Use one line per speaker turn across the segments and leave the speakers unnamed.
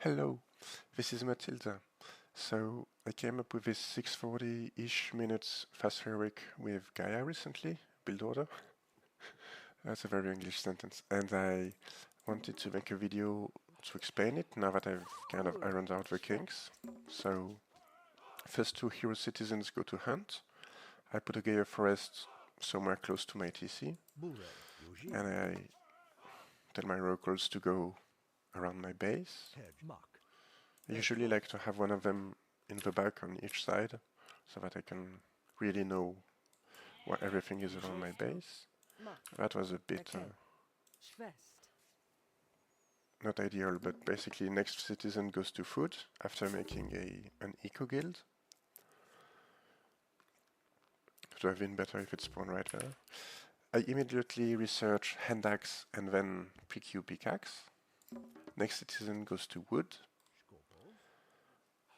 Hello, this is Matilda. So I came up with this 640-ish minutes fast heroic with Gaia recently, build order. That's a very English sentence. And I wanted to make a video to explain it now that I've kind of ironed out the kinks. So first two hero citizens go to hunt. I put a Gaia forest somewhere close to my TC. And I tell my oracles to go around my base. I usually like to have one of them in the back on each side so that I can really know where everything is around my base. That was a bit not ideal, but basically next citizen goes to food after making an eco guild. It would have been better if it spawned right there. I immediately research hand axe and then PQ pickaxe. Next citizen goes to wood.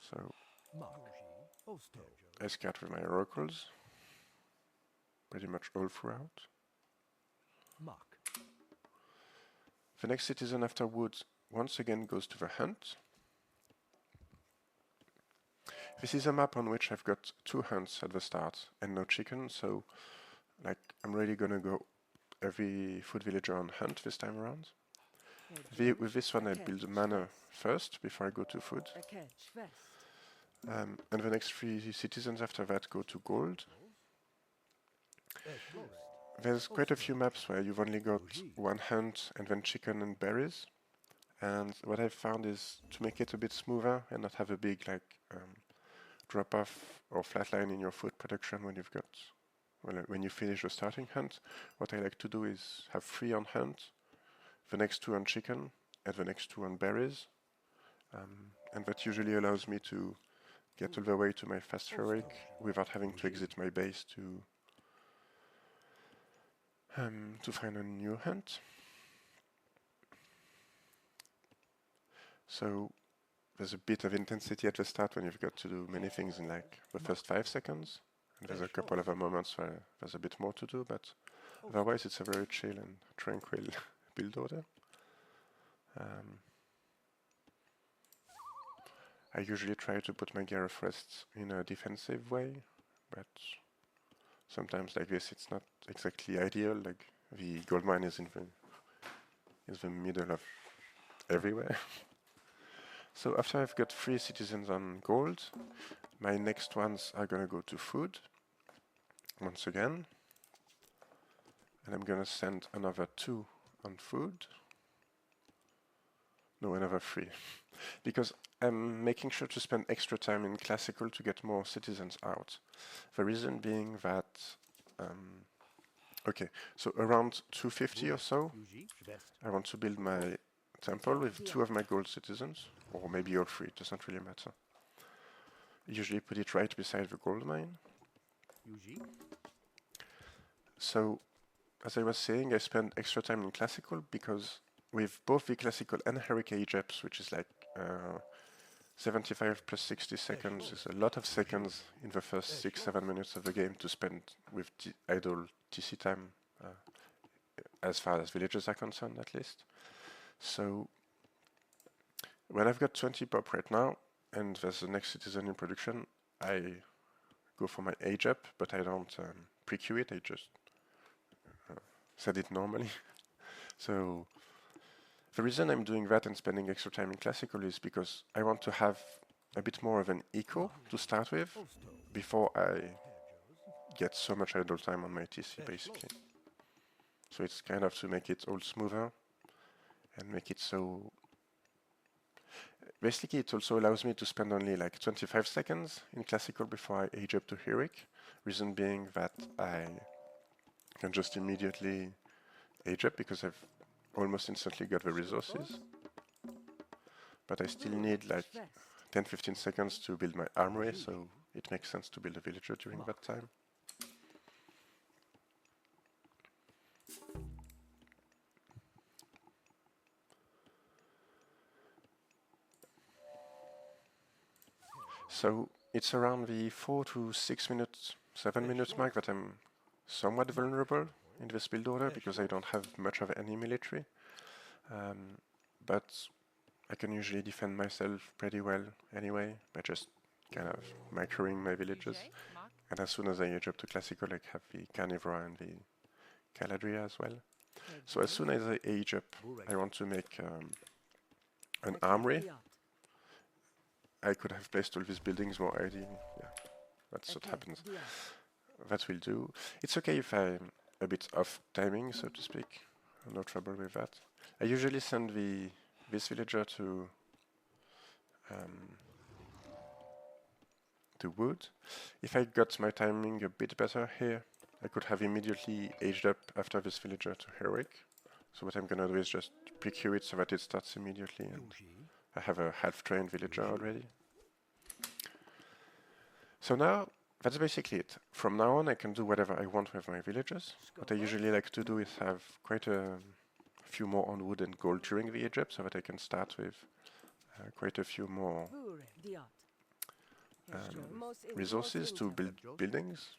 So I scout with my oracles pretty much all throughout. The next citizen after wood once again goes to the hunt. This is a map on which I've got two hunts at the start and no chicken, so like I'm really gonna go every food villager on hunt this time around. With this one I build mana first before I go to food. And the next three citizens after that go to gold. There's quite a few maps where you've only got one hunt and then chicken and berries. And what I've found is to make it a bit smoother and not have a big drop off or flatline in your food production when you've got when you finish the starting hunt. What I like to do is have 3 on hunt, the next 2 on chicken, and the next 2 on berries. And that usually allows me to get all the way to my fast heroic without having to exit my base to find a new hunt. So there's a bit of intensity at the start when you've got to do many things in like the first 5 seconds. And there's a couple of moments where there's a bit more to do, but otherwise it's a very chill and tranquil build order. I usually try to put my Gaia forests in a defensive way, but sometimes like this it's not exactly ideal. Like the gold mine is in the middle of everywhere. So after I've got 3 citizens on gold, my next ones are gonna go to food once again, and I'm gonna send another 2 on food. No, another 3, because I'm making sure to spend extra time in classical to get more citizens out. The reason being that okay, so around 250 or so, I want to build my temple with 2 of my gold citizens, or maybe all 3, it doesn't really matter. Usually put it right beside the gold mine. So, as I was saying, I spend extra time in classical because with both the classical and heroic Ajax, which is like 75 plus 60 seconds, is a lot of seconds in the first 6-7 minutes of the game to spend with idle TC time, as far as villages are concerned at least. So when I've got 20 pop right now, and there's the next citizen in production, I go for my age up, but I don't pre-queue it, I just set it normally. So the reason I'm doing that and spending extra time in classical is because I want to have a bit more of an eco to start with before I get so much idle time on my TC basically. So it's kind of to make it all smoother and make it so... Basically it also allows me to spend only like 25 seconds in classical before I age up to heroic. Reason being that I can just immediately age up because I've almost instantly got the resources. But I still need like 10-15 seconds to build my armory, so it makes sense to build a villager during that time. So it's around the 4 to 6 minutes, 7 minutes mark that I'm somewhat vulnerable in this build order because I don't have much of any military. But I can usually defend myself pretty well anyway by just kind of microing my villages. And as soon as I age up to classical, I have the Carnivora and the Caladria as well. So as soon as I age up, I want to make an armory. I could have placed all these buildings more ideally. Yeah, that's what happens. That will do. It's okay if I'm a bit off timing, so to speak. No trouble with that. I usually send this villager to wood. If I got my timing a bit better here, I could have immediately aged up after this villager to heroic. So what I'm gonna do is just pre-queue it so that it starts immediately, and I have a half-trained villager already. So now, that's basically it. From now on, I can do whatever I want with my villagers. What I usually like to do is have quite a few more on wood and gold during the age up, so that I can start with quite a few more resources to build buildings.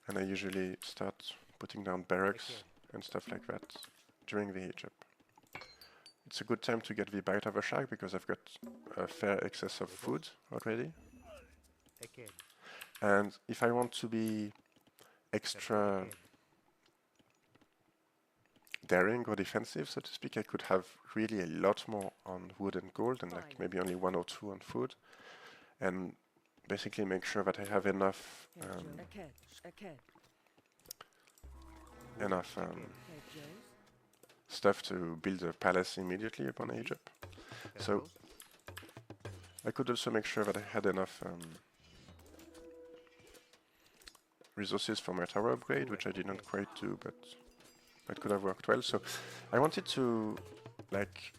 And I usually start putting down barracks and stuff like that during the age up. It's a good time to get the bite of a shark because I've got a fair excess of food already. And if I want to be extra daring or defensive, so to speak, I could have really a lot more on wood and gold and like maybe only 1 or 2 on food, and basically make sure that I have enough stuff to build a palace immediately upon age up. So I could also make sure that I had enough resources for my tower upgrade, which I didn't quite do, but that could have worked well. So I wanted to like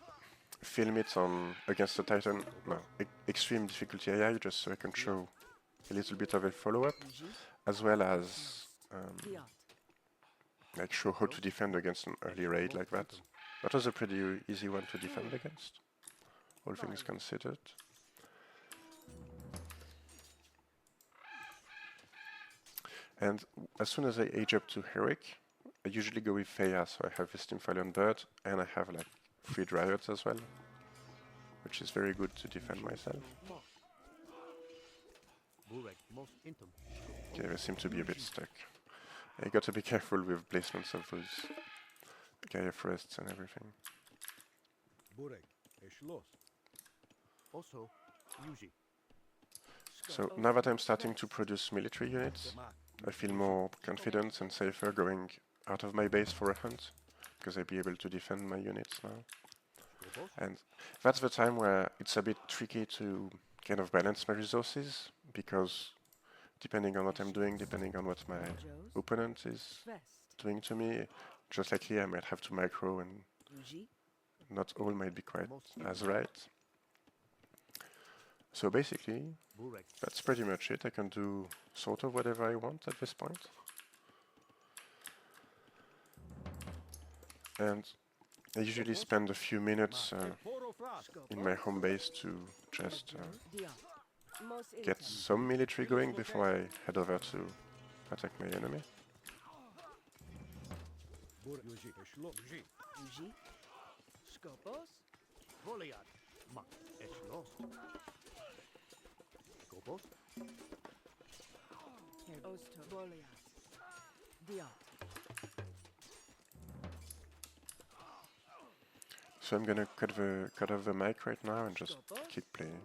film it on against the Titan, no, extreme difficulty AI, just so I can show a little bit of a follow-up, as well as like show how to defend against an early raid like that. That was a pretty easy one to defend against, all things considered. And as soon as I age up to heroic, I usually go with Theia, so I have this Stimphalion bird, and I have like 3 dryads as well, which is very good to defend myself. Okay, they seem to be a bit stuck. I got to be careful with placements of those Gaia forests and everything. So now that I'm starting to produce military units, I feel more confident and safer going out of my base for a hunt, because I'll be able to defend my units now. And that's the time where it's a bit tricky to kind of balance my resources, because depending on what I'm doing, depending on what my opponent is doing to me, just like here, I might have to micro and not all might be quite as right. So basically, that's pretty much it. I can do sort of whatever I want at this point. And I usually spend a few minutes in my home base to just get some military going before I head over to attack my enemy. So I'm gonna cut off the mic right now and just keep playing.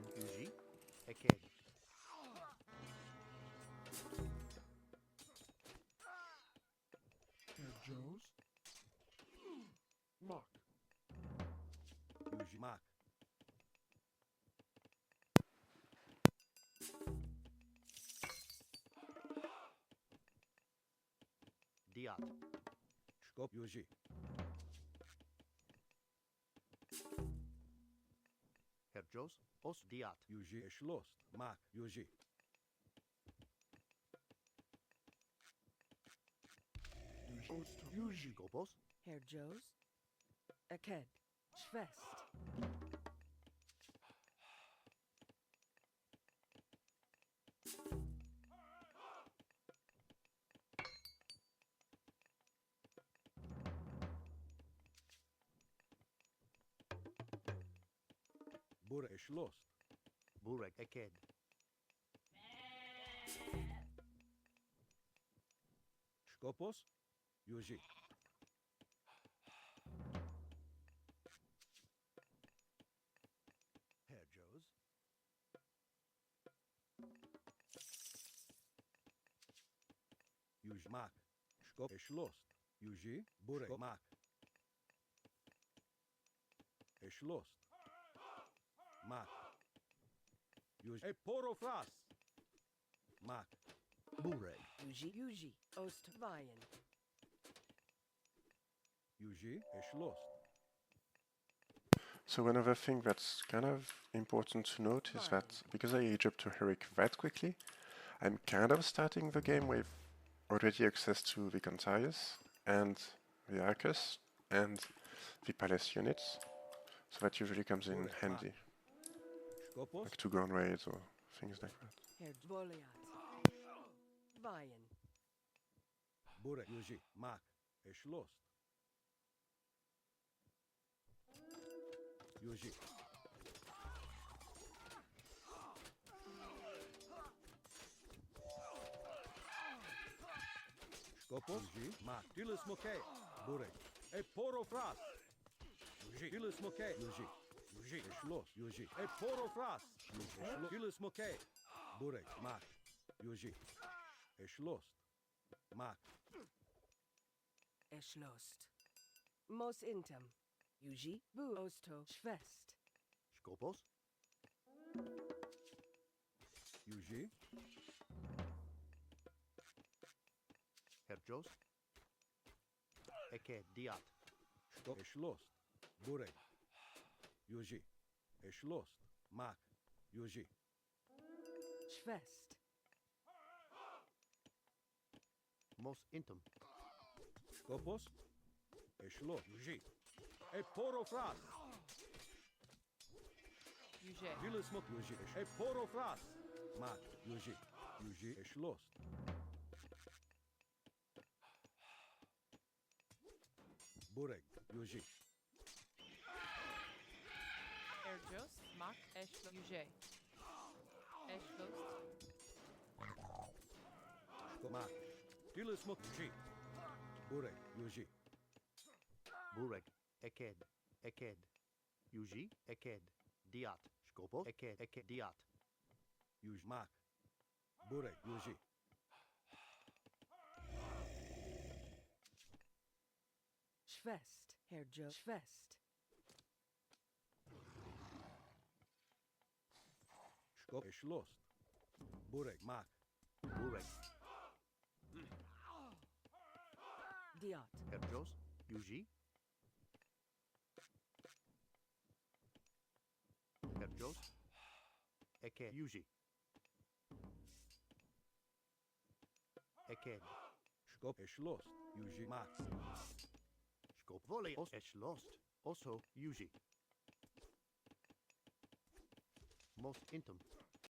Herr Joes, Aked, Schwest.
Bure geschlossen.
Burek Eked.
Skopos. Yuji.
Herr Joes.
Yuji. Mak. Skop geschlossen. Yuji. Bure. Mak. Geschlossen. Mak. Yuji. Porofras. Mak.
Burek.
Yuji. Ostvajen.
Yuji. Geschlossen.
So another thing that's kind of important to note is that because I age up to Heroic that quickly, I'm kind of starting the game with already access to the Contarius and the Arcus and the Palace units, so that usually comes in handy,
Skopos.
like to go on raids or things like that.
Herr Voliat. Vajen.
Bure. Yuji. Mak. Geschlossen. Yuji. Skopos. Yuji. Mak. Tilis Moke. Bure. Porofras. Yuji. Tilis Moke. Yuji. Yuji. Geschlossen. Yuji. Porofras. Tilis Moke. Bure. Mak. Yuji. Geschlossen. Mak.
Erschlost. Mos intem. Yuji. Bu osto. Schwest.
Skopos.
Yuji.
Herr Joes. Eked Diat.
Skop. Geschlossen. Bure. Yuji. Geschlossen. Mak. Yuji.
Schwest.
Mos Intum.
Skopos. Geschlossen. Yuji. Porofras.
Yuji.
Tilis Moke. Yuji. Porofras. Mak. Yuji. Yuji. Geschlossen. Burek. Yuji.
Erjos. Mak. Eschlo. Yuji. Eschlost.
Mak. Tilis Moke. Yuji. Burek. Yuji.
Burek Eked. Eked. Yuji. Eked. Diat. Skopos. Eked. Eked Diat.
Yuji. Mak. Burek. Yuji.
Schwest. Herr Joe. Schwest.
Skop. Geschlossen. Burek. Mak.
Burek.
Diat.
Herr Joes. Yuji. Herr Joes. Eked. Yuji. Eked.
Skop. Geschlossen. Yuji. Mak.
Skop volley. Os Eschlost. Also Yuji. Mos Intum.